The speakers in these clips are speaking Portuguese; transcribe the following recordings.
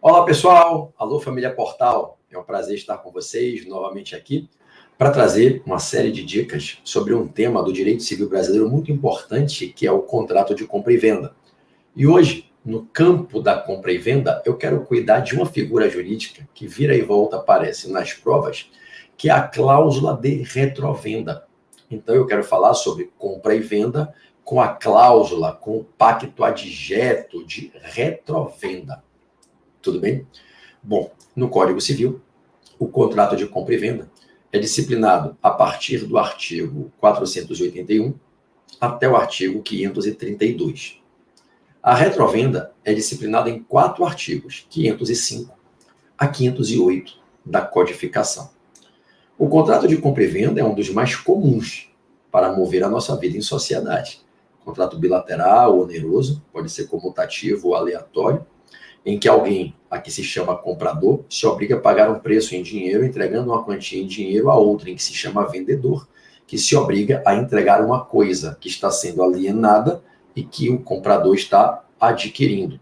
Olá, pessoal! Alô, família Portal! É um prazer estar com vocês novamente aqui para trazer uma série de dicas sobre um tema do direito civil brasileiro muito importante, que é o contrato de compra e venda. E hoje, no campo da compra e venda, eu quero cuidar de uma figura jurídica que vira e volta aparece nas provas, que é a cláusula de retrovenda. Então, eu quero falar sobre compra e venda com a cláusula, com o pacto adjeto de retrovenda. Tudo bem? Bom, no Código Civil, o contrato de compra e venda é disciplinado a partir do artigo 481 até o artigo 532. A retrovenda é disciplinada em 4 artigos, 505 a 508 da codificação. O contrato de compra e venda é um dos mais comuns para mover a nossa vida em sociedade. Contrato bilateral, oneroso, pode ser comutativo ou aleatório, em que alguém, aqui se chama comprador, se obriga a pagar um preço em dinheiro, entregando uma quantia em dinheiro a outra, em que se chama vendedor, que se obriga a entregar uma coisa que está sendo alienada e que o comprador está adquirindo.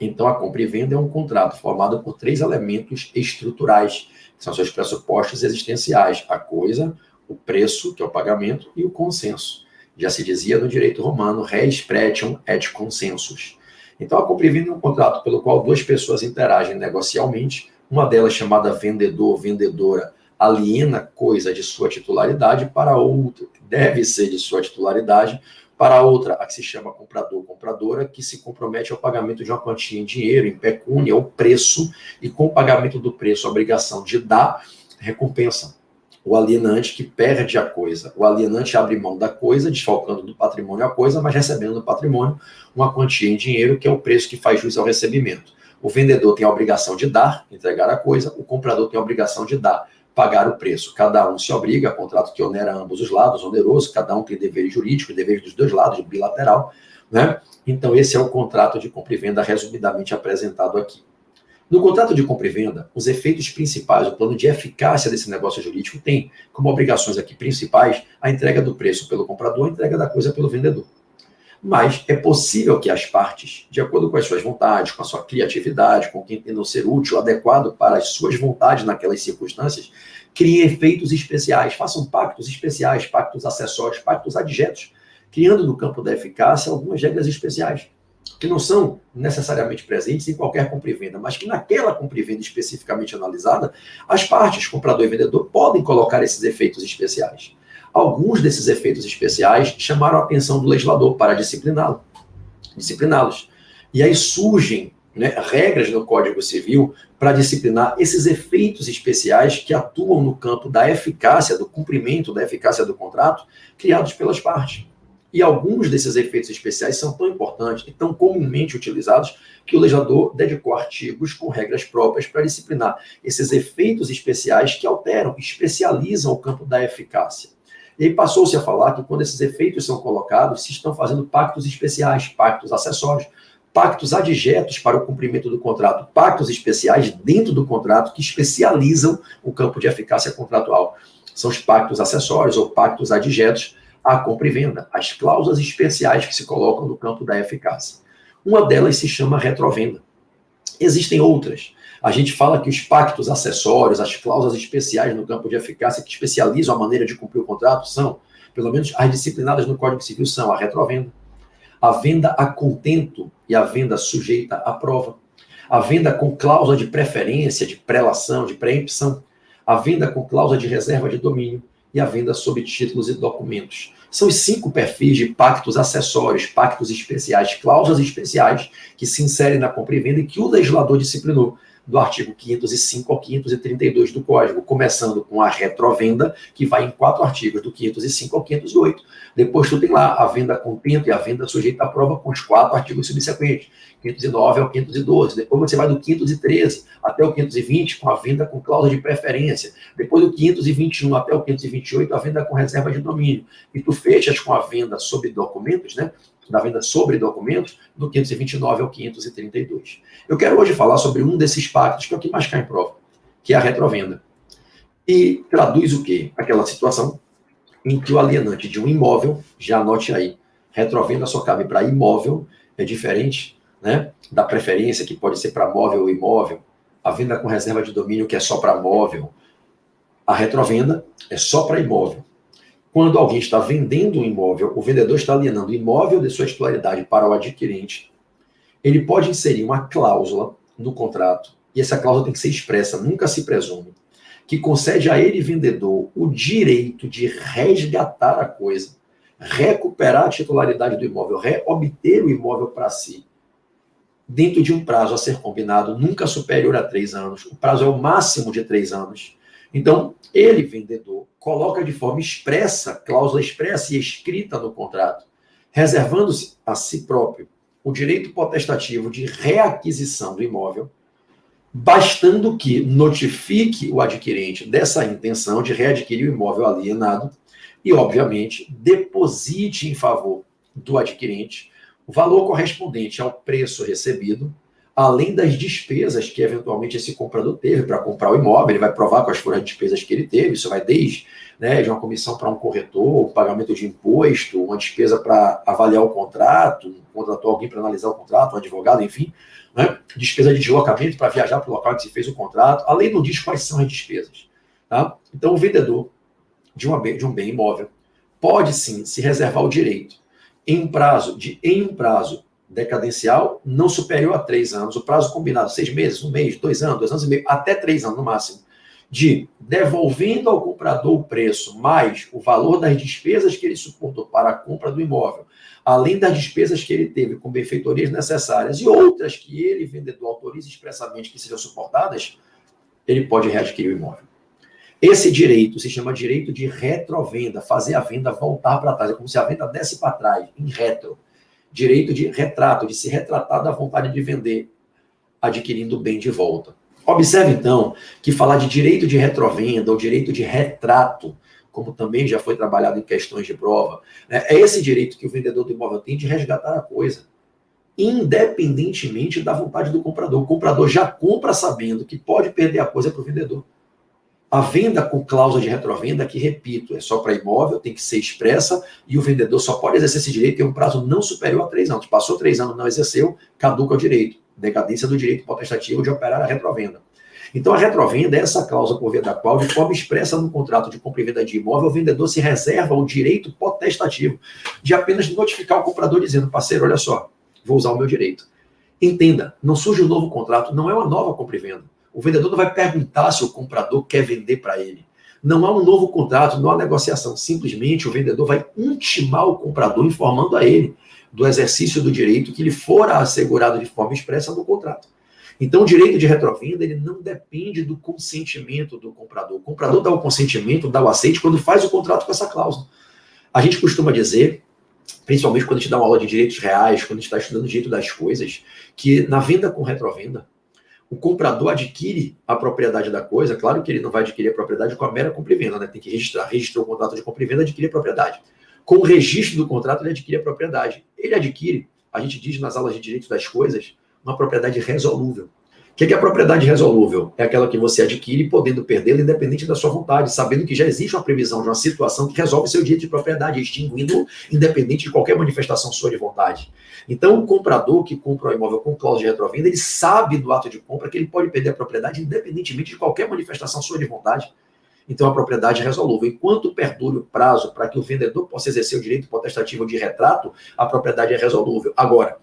Então, a compra e venda é um contrato formado por 3 elementos estruturais, que são seus pressupostos existenciais: a coisa, o preço, que é o pagamento, e o consenso. Já se dizia no direito romano, res pretium et consensus. Então, a compra e venda é um contrato pelo qual 2 pessoas interagem negocialmente, uma delas, chamada vendedor, vendedora, aliena coisa de sua titularidade para outra, que deve ser de sua titularidade, para a outra, a que se chama comprador, compradora, que se compromete ao pagamento de uma quantia em dinheiro, em pecúnia, ou preço, e com o pagamento do preço, a obrigação de dar recompensa. O alienante que perde a coisa. O alienante abre mão da coisa, desfalcando do patrimônio a coisa, mas recebendo do patrimônio uma quantia em dinheiro, que é o preço que faz jus ao recebimento. O vendedor tem a obrigação de dar, entregar a coisa, o comprador tem a obrigação de dar, pagar o preço. Cada um se obriga, contrato que onera ambos os lados, oneroso, cada um tem deveres jurídicos, deveres dos 2 lados, bilateral, né? Então, esse é o contrato de compra e venda resumidamente apresentado aqui. No contrato de compra e venda, os efeitos principais, o plano de eficácia desse negócio jurídico tem como obrigações aqui principais a entrega do preço pelo comprador, a entrega da coisa pelo vendedor. Mas é possível que as partes, de acordo com as suas vontades, com a sua criatividade, com o que entendam ser útil, adequado para as suas vontades naquelas circunstâncias, criem efeitos especiais, façam pactos especiais, pactos acessórios, pactos adjetos, criando no campo da eficácia algumas regras especiais, que não são necessariamente presentes em qualquer compra e venda, mas que naquela compra e venda especificamente analisada, as partes, comprador e vendedor, podem colocar esses efeitos especiais. Alguns desses efeitos especiais chamaram a atenção do legislador para discipliná-los. E aí surgem, né, regras no Código Civil para disciplinar esses efeitos especiais que atuam no campo da eficácia, do cumprimento da eficácia do contrato, criados pelas partes. E alguns desses efeitos especiais são tão importantes e tão comumente utilizados que o legislador dedicou artigos com regras próprias para disciplinar esses efeitos especiais que alteram, especializam o campo da eficácia. E aí passou-se a falar que quando esses efeitos são colocados, se estão fazendo pactos especiais, pactos acessórios, pactos adjetos para o cumprimento do contrato, pactos especiais dentro do contrato que especializam o campo de eficácia contratual. São os pactos acessórios ou pactos adjetos à compra e venda, as cláusulas especiais que se colocam no campo da eficácia. Uma delas se chama retrovenda. Existem outras. A gente fala que os pactos acessórios, as cláusulas especiais no campo de eficácia que especializam a maneira de cumprir o contrato são, pelo menos as disciplinadas no Código Civil, são a retrovenda, a venda a contento e a venda sujeita à prova, a venda com cláusula de preferência, de prelação, de preempção, a venda com cláusula de reserva de domínio e a venda sob títulos e documentos. São os 5 perfis de pactos acessórios, pactos especiais, cláusulas especiais que se inserem na compra e venda e que o legislador disciplinou do artigo 505 ao 532 do Código, começando com a retrovenda, que vai em 4 artigos, do 505 ao 508. Depois tu tem lá a venda a contento e a venda sujeita à prova com os 4 artigos subsequentes, 509 ao 512. Depois você vai do 513 até o 520, com a venda com cláusula de preferência. Depois do 521 até o 528, a venda com reserva de domínio. E tu fechas com a venda sob documentos, né? Da venda sobre documentos, do 529 ao 532. Eu quero hoje falar sobre um desses pactos, que é o que mais cai em prova, que é a retrovenda. E traduz o quê? Aquela situação em que o alienante de um imóvel, já anote aí, retrovenda só cabe para imóvel, é diferente né, da preferência, que pode ser para móvel ou imóvel, a venda com reserva de domínio, que é só para móvel, a retrovenda é só para imóvel. Quando alguém está vendendo um imóvel, o vendedor está alienando o imóvel de sua titularidade para o adquirente, ele pode inserir uma cláusula no contrato, e essa cláusula tem que ser expressa, nunca se presume, que concede a ele, vendedor, o direito de resgatar a coisa, recuperar a titularidade do imóvel, reobter o imóvel para si, dentro de um prazo a ser combinado, nunca superior a 3 anos. O prazo é o máximo de 3 anos. Então, ele, vendedor, coloca de forma expressa, cláusula expressa e escrita no contrato, reservando-se a si próprio o direito potestativo de reaquisição do imóvel, bastando que notifique o adquirente dessa intenção de readquirir o imóvel alienado e, obviamente, deposite em favor do adquirente o valor correspondente ao preço recebido, além das despesas que eventualmente esse comprador teve para comprar o imóvel. Ele vai provar quais foram as despesas que ele teve. Isso vai desde, né, de uma comissão para um corretor, um pagamento de imposto, uma despesa para avaliar o contrato, contratou alguém para analisar o contrato, um advogado, enfim, né, despesa de deslocamento para viajar para o local que se fez o contrato. A lei não diz quais são as despesas. Tá? Então, o vendedor de um bem imóvel pode sim se reservar o direito em um prazo decadencial não superior a 3 anos, o prazo combinado 6 meses, 1 mês, 2 anos, 2 anos e meio, até 3 anos no máximo, de devolvendo ao comprador o preço mais o valor das despesas que ele suportou para a compra do imóvel, além das despesas que ele teve com benfeitorias necessárias e outras que ele, vendedor, autorize expressamente que sejam suportadas, ele pode readquirir o imóvel. Esse direito se chama direito de retrovenda, fazer a venda voltar para trás, é como se a venda desse para trás, em retro. Direito de retrato, de se retratar da vontade de vender, adquirindo o bem de volta. Observe, então, que falar de direito de retrovenda ou direito de retrato, como também já foi trabalhado em questões de prova, né, é esse direito que o vendedor do imóvel tem de resgatar a coisa, independentemente da vontade do comprador. O comprador já compra sabendo que pode perder a coisa para o vendedor. A venda com cláusula de retrovenda, que, repito, é só para imóvel, tem que ser expressa, e o vendedor só pode exercer esse direito em um prazo não superior a 3 anos. Passou 3 anos, não exerceu, caduca o direito. Decadência do direito potestativo de operar a retrovenda. Então, a retrovenda é essa cláusula por via da qual, de forma expressa no contrato de compra e venda de imóvel, o vendedor se reserva o direito potestativo de apenas notificar o comprador dizendo, parceiro, olha só, vou usar o meu direito. Entenda, não surge um novo contrato, não é uma nova compra e venda. O vendedor não vai perguntar se o comprador quer vender para ele. Não há um novo contrato, não há negociação. Simplesmente o vendedor vai intimar o comprador, informando a ele do exercício do direito que lhe fora assegurado de forma expressa no contrato. Então, o direito de retrovenda, ele não depende do consentimento do comprador. O comprador dá o consentimento, dá o aceite quando faz o contrato com essa cláusula. A gente costuma dizer, principalmente quando a gente dá uma aula de direitos reais, quando a gente está estudando o direito das coisas, que na venda com retrovenda, o comprador adquire a propriedade da coisa. Claro que ele não vai adquirir a propriedade com a mera compra e venda, né? Tem que registrou o contrato de compra e venda, adquirir a propriedade. Com o registro do contrato, ele adquire a propriedade. Ele adquire, a gente diz nas aulas de direito das coisas, uma propriedade resolúvel. O que é a propriedade resolúvel? É aquela que você adquire podendo perdê-la independente da sua vontade, sabendo que já existe uma previsão de uma situação que resolve seu direito de propriedade, extinguindo independente de qualquer manifestação sua de vontade. Então, o comprador que compra o imóvel com cláusula de retrovenda, ele sabe do ato de compra que ele pode perder a propriedade independentemente de qualquer manifestação sua de vontade. Então, a propriedade é resolúvel. Enquanto perdure o prazo para que o vendedor possa exercer o direito potestativo de retrato, a propriedade é resolúvel. Agora,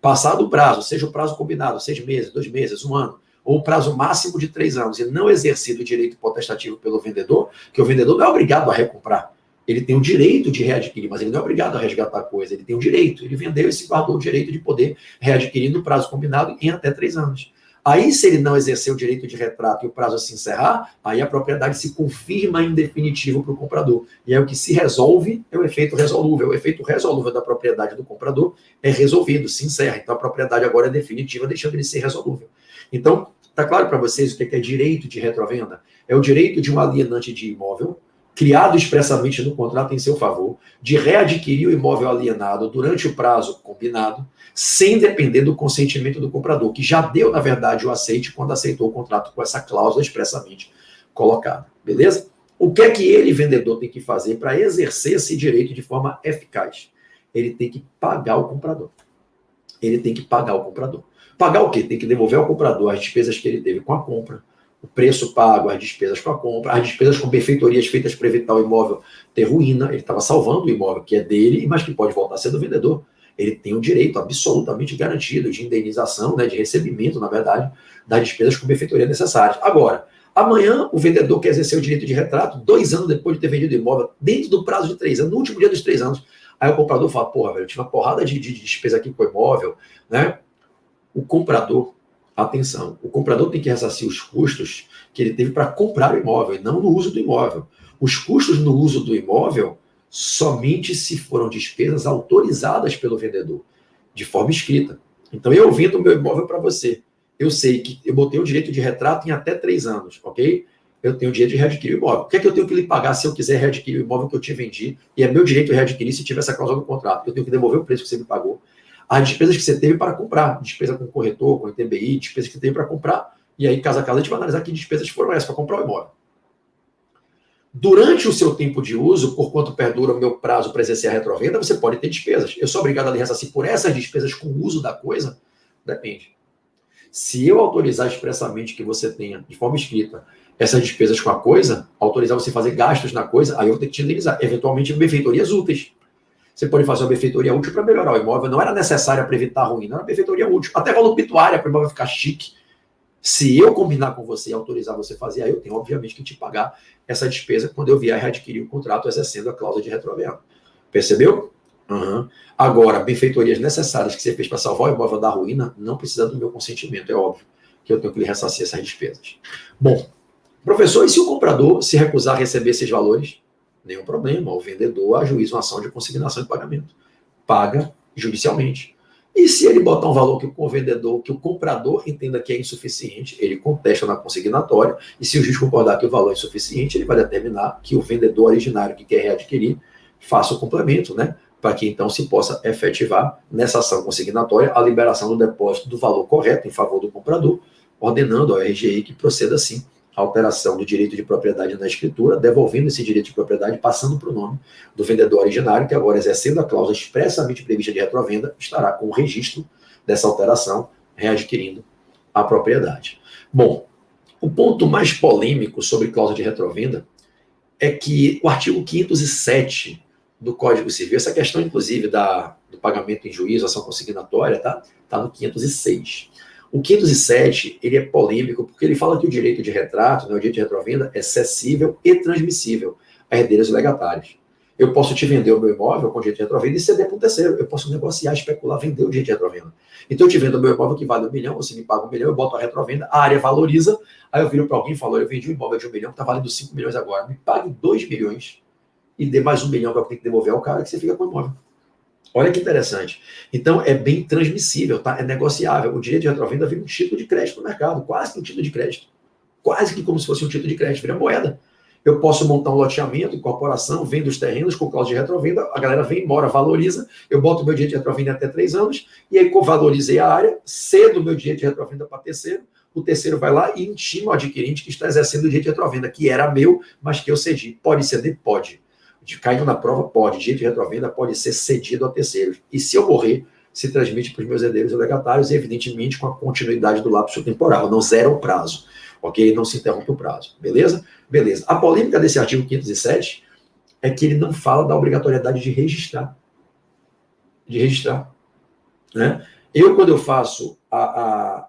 passado o prazo, seja o prazo combinado, 6 meses, 2 meses, 1 ano, ou o prazo máximo de 3 anos, e não exercido o direito potestativo pelo vendedor, que o vendedor não é obrigado a recomprar. Ele tem o direito de readquirir, mas ele não é obrigado a resgatar a coisa. Ele tem o direito. Ele vendeu e se guardou o direito de poder readquirir no prazo combinado em até 3 anos. Aí, se ele não exercer o direito de retrato e o prazo se encerrar, aí a propriedade se confirma em definitivo para o comprador. E aí o que se resolve é o efeito resolúvel. O efeito resolúvel da propriedade do comprador é resolvido, se encerra. Então, a propriedade agora é definitiva, deixando de ser resolúvel. Então, está claro para vocês o que é direito de retrovenda? É o direito de um alienante de imóvel, criado expressamente no contrato em seu favor, de readquirir o imóvel alienado durante o prazo combinado, sem depender do consentimento do comprador, que já deu, na verdade, o aceite quando aceitou o contrato com essa cláusula expressamente colocada. Beleza? O que é que ele, vendedor, tem que fazer para exercer esse direito de forma eficaz? Ele tem que pagar o comprador. ele tem que pagar o comprador. Pagar o quê? Tem que devolver ao comprador as despesas que ele teve com a compra, o preço pago, as despesas com a compra, as despesas com benfeitorias feitas para evitar o imóvel ter ruína. Ele estava salvando o imóvel que é dele, mas que pode voltar a ser do vendedor. Ele tem o direito absolutamente garantido de indenização, né, de recebimento, na verdade, das despesas com benfeitoria necessárias. Agora, amanhã o vendedor quer exercer o direito de retrato 2 anos depois de ter vendido o imóvel, dentro do prazo de 3 anos, no último dia dos 3 anos. Aí o comprador fala, porra, velho, eu tive uma porrada de despesa aqui com o imóvel, né? O comprador, atenção, o comprador tem que ressarcir os custos que ele teve para comprar o imóvel, e não no uso do imóvel. Os custos no uso do imóvel somente se foram despesas autorizadas pelo vendedor, de forma escrita. Então, eu vendo o meu imóvel para você. Eu sei que eu botei o direito de retrato em até 3 anos, ok? Eu tenho o direito de readquirir o imóvel. O que é que eu tenho que lhe pagar se eu quiser readquirir o imóvel que eu te vendi? E é meu direito readquirir se tiver essa cláusula no contrato. Eu tenho que devolver o preço que você me pagou. As despesas que você teve para comprar, despesa com corretor, com ITBI, despesas que você teve para comprar. E aí, casa a casa, a gente vai analisar que despesas foram essas para comprar o imóvel. Durante o seu tempo de uso, por quanto perdura o meu prazo para exercer a retrovenda, você pode ter despesas. Eu sou obrigado a lhe ressarcir por essas despesas com o uso da coisa? Depende. Se eu autorizar expressamente que você tenha, de forma escrita, essas despesas com a coisa, autorizar você a fazer gastos na coisa, aí eu vou ter que te indenizar. Eventualmente, benfeitorias úteis. Você pode fazer uma benfeitoria útil para melhorar o imóvel. Não era necessária para evitar ruim, não era benfeitoria útil. Até valor pituária para o imóvel ficar chique. Se eu combinar com você e autorizar você a fazer, aí eu tenho, obviamente, que te pagar essa despesa quando eu vier readquirir o contrato exercendo a cláusula de retrovenda. Percebeu? Uhum. Agora, benfeitorias necessárias que você fez para salvar o imóvel da ruína, não precisa do meu consentimento, é óbvio que eu tenho que lhe ressarcir essas despesas. Bom, professor, e se o comprador se recusar a receber esses valores? Nenhum problema, o vendedor ajuiza uma ação de consignação de pagamento. Paga judicialmente. E se ele botar um valor que o vendedor, que o comprador entenda que é insuficiente, ele contesta na consignatória, e se o juiz concordar que o valor é insuficiente, ele vai determinar que o vendedor originário que quer readquirir faça o complemento, né? Para que então se possa efetivar nessa ação consignatória a liberação do depósito do valor correto em favor do comprador, ordenando ao RGI que proceda assim a alteração do direito de propriedade na escritura, devolvendo esse direito de propriedade, passando para o nome do vendedor originário, que agora, exercendo a cláusula expressamente prevista de retrovenda, estará com o registro dessa alteração, readquirindo a propriedade. Bom, o ponto mais polêmico sobre cláusula de retrovenda é que o artigo 507 do Código Civil, essa questão, inclusive, do pagamento em juízo, ação consignatória, tá no 506. O 507, ele é polêmico porque ele fala que o direito de retrato, né, o direito de retrovenda, é cessível e transmissível a herdeiros legatários. Eu posso te vender o meu imóvel com direito de retrovenda e ceder para um terceiro. Eu posso negociar, especular, vender o direito de retrovenda. Então eu te vendo o meu imóvel que vale 1 milhão, você me paga 1 milhão, eu boto a retrovenda, a área valoriza, aí eu viro para alguém e falo, eu vendi um imóvel de 1 milhão que está valendo 5 milhões agora, me pague 2 milhões e dê mais 1 milhão que eu tenho que devolver ao cara que você fica com o imóvel. Olha que interessante. Então, é bem transmissível, tá? É negociável. O direito de retrovenda vira um título de crédito no mercado, quase que um título de crédito. Quase que como se fosse um título de crédito, vira moeda. Eu posso montar um loteamento, incorporação, vendo os terrenos com cláusula de retrovenda, a galera vem embora, valoriza, eu boto o meu direito de retrovenda até 3 anos, e aí valorizei a área, cedo o meu direito de retrovenda para terceiro, o terceiro vai lá e intima o adquirente que está exercendo o direito de retrovenda, que era meu, mas que eu cedi. Pode ceder? Pode. De caindo na prova, pode. Direito de retrovenda pode ser cedido a terceiros. E se eu morrer, se transmite para os meus herdeiros e legatários, evidentemente com a continuidade do lapso temporal. Não zera o prazo, ok? Não se interrompe o prazo. Beleza? Beleza. A polêmica desse artigo 507 é que ele não fala da obrigatoriedade de registrar. De registrar. Né? Quando eu faço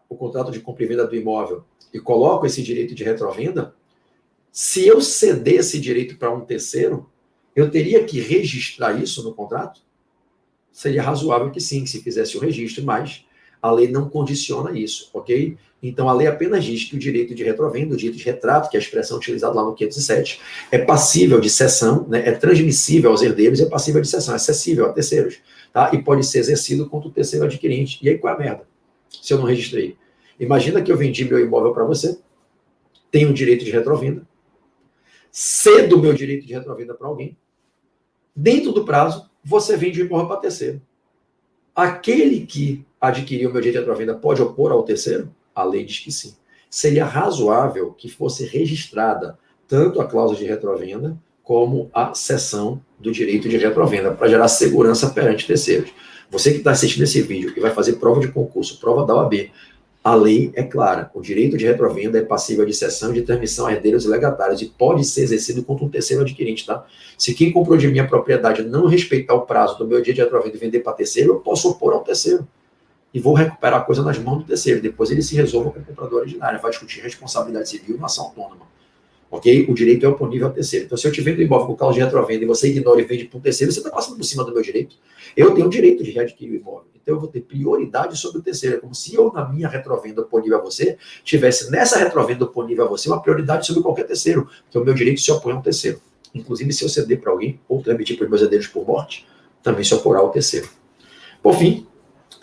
o contrato de compra e venda do imóvel e coloco esse direito de retrovenda, se eu ceder esse direito para um terceiro, eu teria que registrar isso no contrato? Seria razoável que sim, que se fizesse o registro, mas a lei não condiciona isso, ok? Então, a lei apenas diz que o direito de retrovenda, o direito de retrato, que é a expressão utilizada lá no 507, é passível de cessão, né? É transmissível aos herdeiros, é passível de cessão, é cessível a terceiros, tá? E pode ser exercido contra o terceiro adquirente. E aí, qual é a merda? Se eu não registrei. Imagina que eu vendi meu imóvel para você, tenho o direito de retrovenda, cedo o meu direito de retrovenda para alguém, dentro do prazo, você vende o imóvel para terceiro. Aquele que adquiriu o meu direito de retrovenda pode opor ao terceiro? A lei diz que sim. Seria razoável que fosse registrada tanto a cláusula de retrovenda como a cessão do direito de retrovenda, para gerar segurança perante terceiros. Você que está assistindo esse vídeo e vai fazer prova de concurso, prova da OAB, a lei é clara. O direito de retrovenda é passível de cessão e de transmissão a herdeiros e legatários e pode ser exercido contra um terceiro adquirente, tá? Se quem comprou de minha propriedade não respeitar o prazo do meu dia de retrovenda e vender para terceiro, eu posso opor ao terceiro. E vou recuperar a coisa nas mãos do terceiro. Depois ele se resolva com o comprador originário. Vai discutir responsabilidade civil na ação autônoma. Ok? O direito é oponível ao terceiro. Então, se eu te vendo imóvel com causa de retrovenda e você ignora e vende para um terceiro, você está passando por cima do meu direito. Eu tenho o direito de readquirir o imóvel. Então, eu vou ter prioridade sobre o terceiro. É como se eu, na minha retrovenda oponível a você, tivesse nessa retrovenda oponível a você uma prioridade sobre qualquer terceiro. Porque o meu direito se opõe ao terceiro. Inclusive, se eu ceder para alguém ou transmitir para os meus herdeiros por morte, também se oporá ao terceiro. Por fim,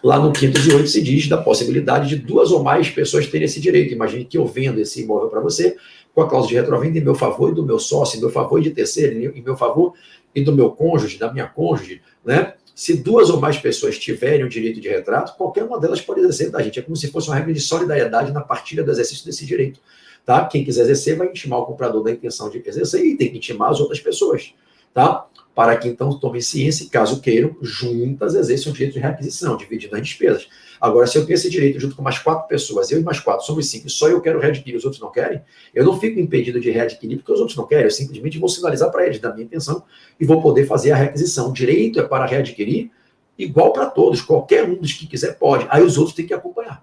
lá no 508 se diz da possibilidade de 2 ou mais pessoas terem esse direito. Imagine que eu vendo esse imóvel para você, com a cláusula de retrovenda em meu favor e do meu sócio, em meu favor e de terceiro, em meu favor e do meu cônjuge, da minha cônjuge, né? Se 2 ou mais pessoas tiverem o direito de retrato, qualquer uma delas pode exercer, tá, gente? É como se fosse uma regra de solidariedade na partilha do exercício desse direito, tá? Quem quiser exercer vai intimar o comprador da intenção de exercer e tem que intimar as outras pessoas, tá? Para que então tomem ciência e, caso queiram, juntas exerçam o direito de requisição, dividindo as despesas. Agora, se eu tenho esse direito junto com mais 4 pessoas, eu e mais 4, somos 5, e só eu quero readquirir, os outros não querem, eu não fico impedido de readquirir porque os outros não querem, eu simplesmente vou sinalizar para eles da minha intenção e vou poder fazer a requisição. O direito é para readquirir igual para todos, qualquer um dos que quiser pode, aí os outros têm que acompanhar.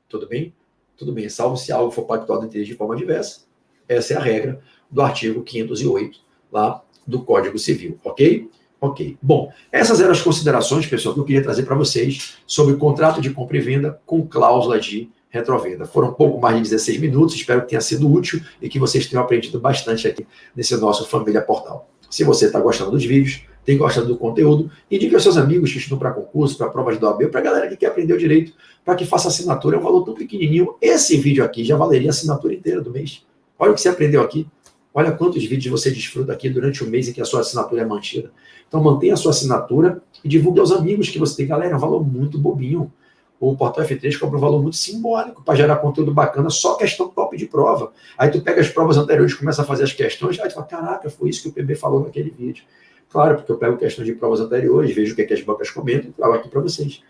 Tudo bem? Tudo bem, salvo se algo for pactuado entre eles de forma diversa. Essa é a regra do artigo 508, lá do Código Civil, ok? Ok. Bom, essas eram as considerações, pessoal, que eu queria trazer para vocês sobre o contrato de compra e venda com cláusula de retrovenda. Foram um pouco mais de 16 minutos, espero que tenha sido útil e que vocês tenham aprendido bastante aqui nesse nosso Família Portal. Se você está gostando dos vídeos, tem gostado do conteúdo, indique aos seus amigos que estudam para concurso, para provas do OAB, para a galera que quer aprender o direito, para que faça assinatura. É um valor tão pequenininho. Esse vídeo aqui já valeria a assinatura inteira do mês. Olha o que você aprendeu aqui. Olha quantos vídeos você desfruta aqui durante o mês em que a sua assinatura é mantida. Então, mantenha a sua assinatura e divulgue aos amigos que você tem. Galera, é um valor muito bobinho. O Portal F3 cobra um valor muito simbólico para gerar conteúdo bacana, só questão top de prova. Aí tu pega as provas anteriores, começa a fazer as questões, aí tu fala, caraca, foi isso que o PB falou naquele vídeo. Claro, porque eu pego questões de provas anteriores, vejo o que as bancas comentam e trago aqui para vocês.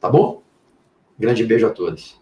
Tá bom? Grande beijo a todos.